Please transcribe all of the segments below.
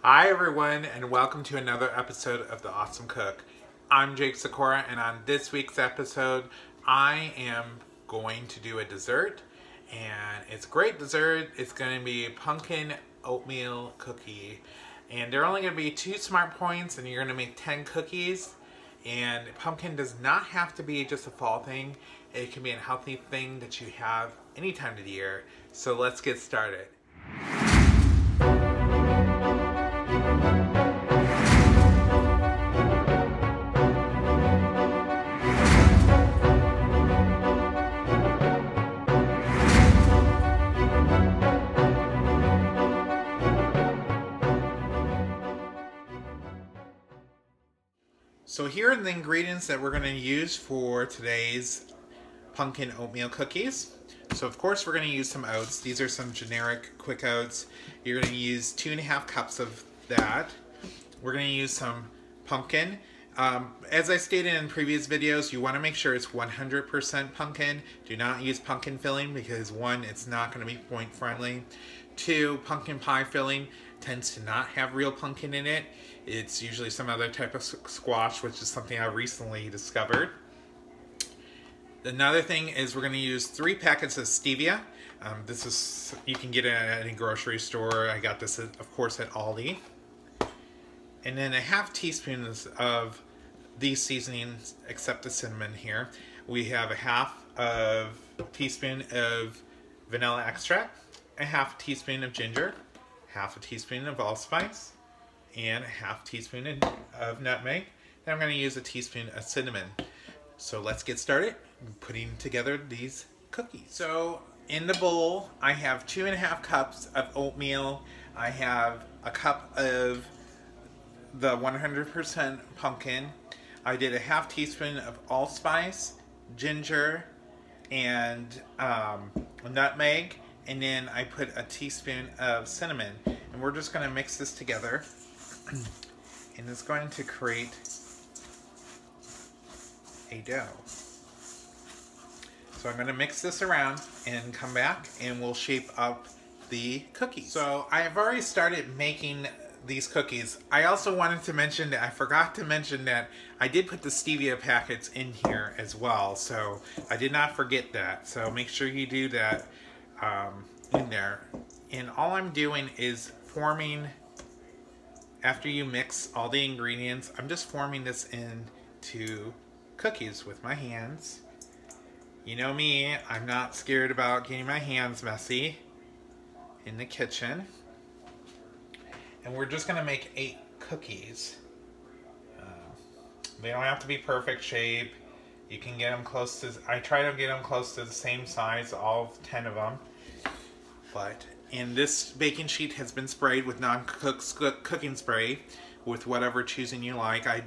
Hi everyone, and welcome to another episode of The Awesome Cook. I'm Jake Sikora, and on this week's episode, I am going to do a dessert, and it's a great dessert. It's going to be a pumpkin oatmeal cookie, and they're only going to be 2 smart points, and you're going to make 10 cookies. And pumpkin does not have to be just a fall thing. It can be a healthy thing that you have any time of the year. So let's get started. So here are the ingredients that we're going to use for today's pumpkin oatmeal cookies. So of course we're going to use some oats. These are some generic quick oats. You're going to use 2.5 cups of that. We're going to use some pumpkin. As I stated in previous videos, you want to make sure it's 100% pumpkin. Do not use pumpkin filling because 1, it's not going to be point friendly. 2, pumpkin pie filling tends to not have real pumpkin in it. It's usually some other type of squash, which is something I recently discovered. Another thing is we're going to use 3 packets of stevia. This is, you can get it at any grocery store. I got this, of course, at Aldi. And then 1/2 teaspoon of these seasonings, except the cinnamon here. We have 1/2 teaspoon of vanilla extract, 1/2 teaspoon of ginger, 1/2 teaspoon of allspice, and 1/2 teaspoon of nutmeg. And I'm going to use a teaspoon of cinnamon. So let's get started putting together these cookies. So in the bowl, I have 2.5 cups of oatmeal. I have a cup of the 100% pumpkin. I did 1/2 teaspoon of allspice, ginger, and nutmeg. And then I put a teaspoon of cinnamon. And we're just going to mix this together. And it's going to create a dough. So I'm going to mix this around and come back and we'll shape up the cookies. So I have already started making these cookies. I also wanted to mention that I forgot to mention that I did put the stevia packets in here as well. So I did not forget that. So make sure you do that in there. And all I'm doing is forming, after you mix all the ingredients, I'm just forming this into cookies with my hands. You know me, I'm not scared about getting my hands messy in the kitchen. And we're just going to make 8 cookies. They don't have to be perfect shape. You can get them close to, I try to get them close to the same size, all 10 of them. And this baking sheet has been sprayed with non-cook cooking spray with whatever choosing you like. I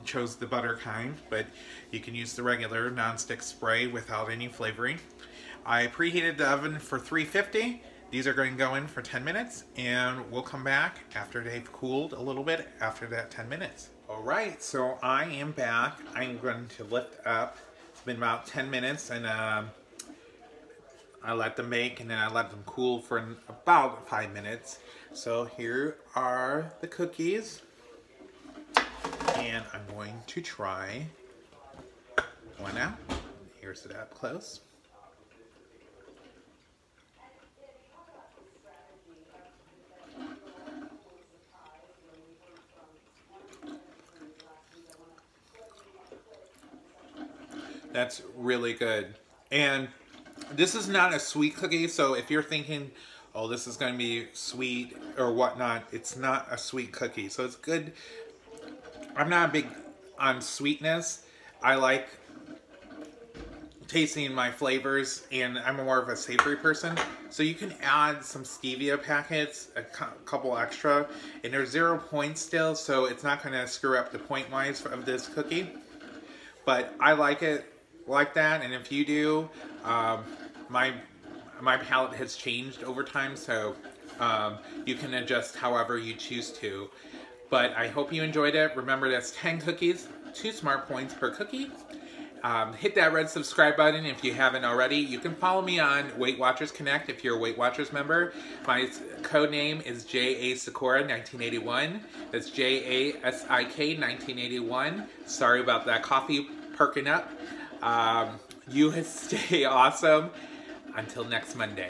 chose the butter kind, but you can use the regular non-stick spray without any flavoring. I preheated the oven for 350. These are going to go in for 10 minutes, and we'll come back after they've cooled a little bit after that 10 minutes. Alright, so I am back. I'm going to lift up. It's been about 10 minutes, and I let them bake, and then I let them cool for about 5 minutes. So here are the cookies, and I'm going to try one out. Here's it up close. That's really good. And this is not a sweet cookie, so if you're thinking, oh, this is going to be sweet or whatnot, it's not a sweet cookie. So it's good. I'm not big on sweetness. I like tasting my flavors, and I'm more of a savory person. So you can add some stevia packets, a couple extra, and there's 0 points still, so it's not going to screw up the point-wise of this cookie. But I like it like that, and if you do, my palate has changed over time, so you can adjust however you choose to. But I hope you enjoyed it. Remember, that's 10 cookies, 2 smart points per cookie. Hit that red subscribe button if you haven't already. You can follow me on Weight Watchers Connect if you're a Weight Watchers member. My code name is JASikora1981. That's JASIK 1981. Sorry about that coffee perking up. You stay awesome. Until next Monday.